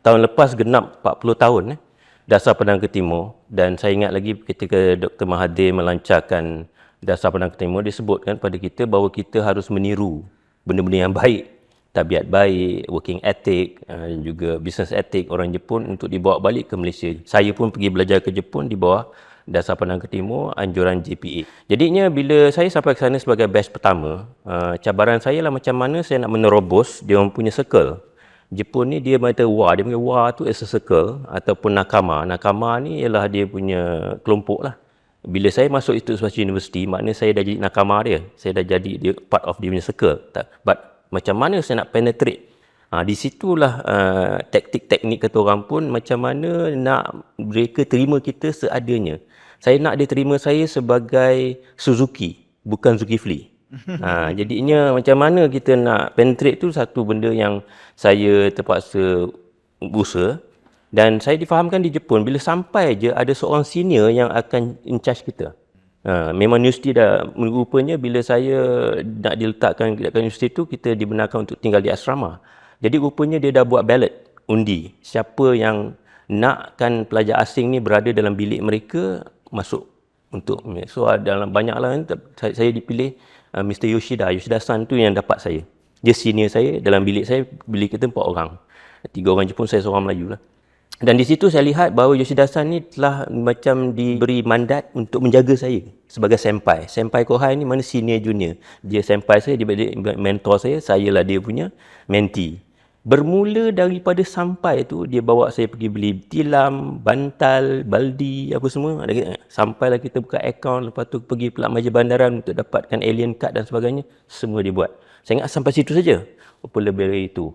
tahun lepas genap 40 tahun Dasar Padang ke Timur, dan saya ingat lagi ketika Dr. Mahathir melancarkan Dasar Padang ke Timur, dia sebutkan pada kita bahawa kita harus meniru benda-benda yang baik, tabiat baik, working ethic, juga business ethic orang Jepun untuk dibawa balik ke Malaysia. Saya pun pergi belajar ke Jepun di bawah Dasar Padang ke Timur, anjuran JPA. Jadinya bila saya sampai ke sana sebagai batch pertama, cabaran saya lah macam mana saya nak menerobos dia orang punya circle. Jepun ni dia kata wa, dia panggil wa tu as a circle ataupun nakama. Nakama ni ialah dia punya kelompok lah. Bila saya masuk Institut Bahasa Universiti, maknanya saya dah jadi nakama dia. Saya dah jadi dia part of dia punya circle. But macam mana saya nak penetrate? Di situlah teknik-teknik kata orang pun macam mana nak mereka terima kita seadanya. Saya nak dia terima saya sebagai Suzuki, bukan Zulkifli. Jadinya macam mana kita nak penetrate tu satu benda yang saya terpaksa berusaha, dan saya difahamkan di Jepun bila sampai je ada seorang senior yang akan in charge kita. Memang universiti dah, rupanya bila saya nak diletakkan dekat universiti tu, kita dibenarkan untuk tinggal di asrama. Jadi rupanya dia dah buat ballot, undi. Siapa yang nakkan pelajar asing ni berada dalam bilik mereka masuk untuk. So dalam banyak lah saya dipilih Mr. Yoshida-san tu yang dapat saya. Dia senior saya, dalam bilik saya, bilik kita 4 orang. 3 orang Jepun, saya seorang Melayu lah. Dan di situ saya lihat bahawa Yoshida-san ni telah macam diberi mandat untuk menjaga saya sebagai senpai. Senpai Kohai ni mana senior junior. Dia senpai saya, dia mentor saya lah dia punya mentee. Bermula daripada sampai tu, dia bawa saya pergi beli tilam, bantal, baldi, apa semua. Sampailah kita buka akaun, lepas tu pergi pula majlis bandaran untuk dapatkan alien card dan sebagainya. Semua dia buat. Saya ingat sampai situ saja. Apa lebih dari itu,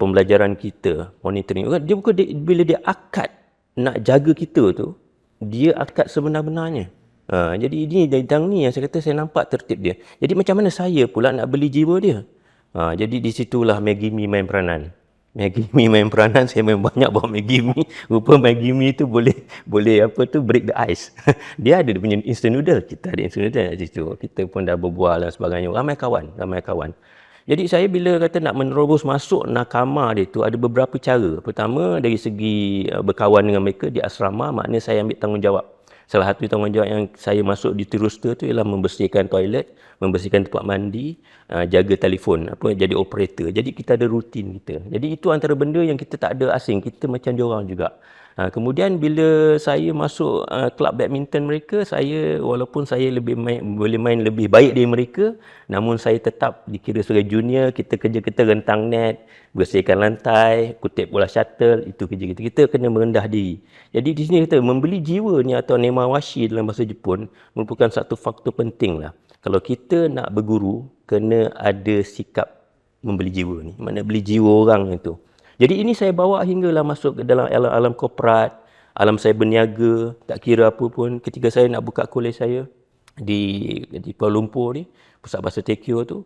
pembelajaran kita, monitoring. Dia bukan bila dia akad nak jaga kita tu, dia akad sebenar-benarnya. Jadi ini bidang ni yang saya kata saya nampak tertib dia. Jadi macam mana saya pula nak beli jiwa dia? Jadi di situlah Maggi Mee main peranan. Maggi Mee main peranan, saya main banyak bawa Maggi Mee. Rupa Maggi Mee tu boleh apa tu, break the ice. Dia ada dia punya instant noodle, kita ada instant noodle di situ. Kita pun dah berbual dan sebagainya. Ramai kawan. Jadi saya bila kata nak menerobos masuk nakama dia tu, ada beberapa cara. Pertama, dari segi berkawan dengan mereka di asrama, maknanya saya ambil tanggungjawab. Salah satu tanggungjawab yang saya masuk di Terusta tu ialah membersihkan toilet, membersihkan tempat mandi, jaga telefon, jadi operator. Jadi kita ada rutin kita. Jadi itu antara benda yang kita tak ada asing, kita macam diorang juga. Kemudian bila saya masuk kelab badminton mereka, saya walaupun saya boleh main lebih baik dari mereka, namun saya tetap dikira sebagai junior. Kita rentang net, bersihkan lantai, kutip bola shuttle, itu kerja kita. Kita kena merendah diri. Jadi di sini kita membeli jiwa ni atau nemawashi dalam bahasa Jepun merupakan satu faktor penting lah. Kalau kita nak berguru, kena ada sikap membeli jiwa ni. Mana beli jiwa orang itu. Jadi ini saya bawa hinggalah masuk ke dalam alam korporat, alam saya berniaga, tak kira apa pun. Ketika saya nak buka kolej saya di Kuala Lumpur ni, Pusat Bahasa Tekyo tu,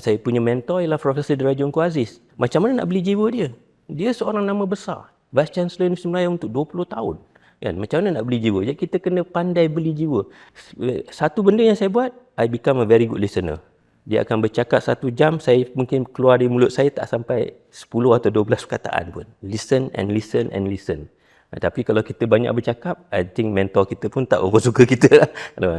saya punya mentor ialah Profesor Derajun Aziz. Macam mana nak beli jiwa dia? Dia seorang nama besar, Vice Chancellor Universiti Melayu untuk 20 tahun. Kan? Macam mana nak beli jiwa? Jadi kita kena pandai beli jiwa. Satu benda yang saya buat, I become a very good listener. Dia akan bercakap 1 jam, saya mungkin keluar dari mulut saya tak sampai 10 atau 12 perkataan pun. Listen and listen and listen. Tapi kalau kita banyak bercakap, I think mentor kita pun tak orang suka kita lah.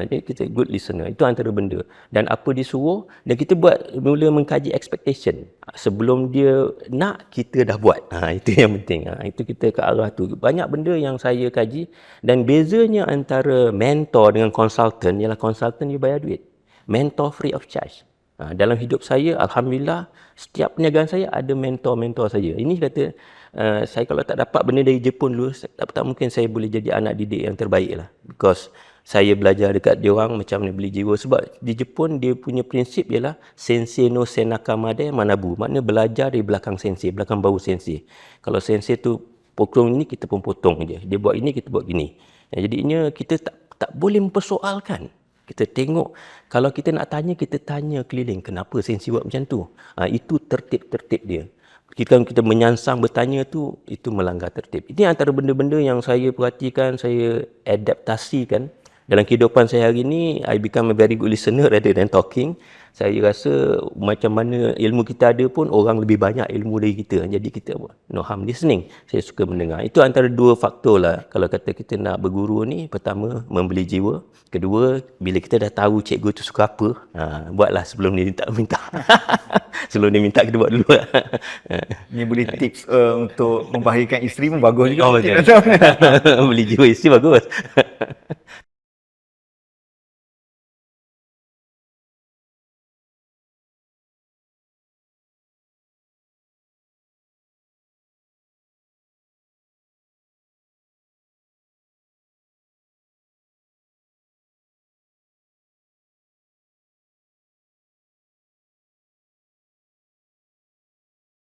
Jadi kita good listener. Itu antara benda. Dan apa disuruh, dan kita mula mengkaji expectation. Sebelum dia nak, kita dah buat. Itu yang penting. Itu kita ke arah tu. Banyak benda yang saya kaji. Dan bezanya antara mentor dengan consultant ialah consultant dia bayar duit. Mentor free of charge. Dalam hidup saya, Alhamdulillah, setiap perniagaan saya ada mentor-mentor saya. Ini kata, saya kalau tak dapat benda dari Jepun dulu, tak mungkin saya boleh jadi anak didik yang terbaik lah. Because saya belajar dekat dia orang macam mana beli jiwa. Sebab di Jepun, dia punya prinsip ialah sensei no senakamade manabu. Maknanya belajar dari belakang sensei, belakang bahu sensei. Kalau sensei tu potong ini, kita pun potong je. Dia buat ini, kita buat gini. Jadinya kita tak boleh mempersoalkan. Kita tengok, kalau kita nak tanya, kita tanya keliling. Kenapa sensei buat macam tu? Itu tertib-tertib dia. Kita menyansang bertanya tu, itu melanggar tertib. Ini antara benda-benda yang saya perhatikan, saya adaptasikan. Dalam kehidupan saya hari ini, I become a very good listener rather than talking. saya rasa macam mana ilmu kita ada pun orang lebih banyak ilmu dari kita. Jadi kita no harm listening. Saya suka mendengar. Itu antara dua faktor lah. Kalau kata kita nak berguru ni, pertama membeli jiwa. Kedua, bila kita dah tahu cikgu tu suka apa, buatlah sebelum dia minta. Sebelum dia minta kita buat dulu. Ni boleh tips untuk membahagikan isteri pun bagus juga. Oh, betul. Beli jiwa isteri bagus.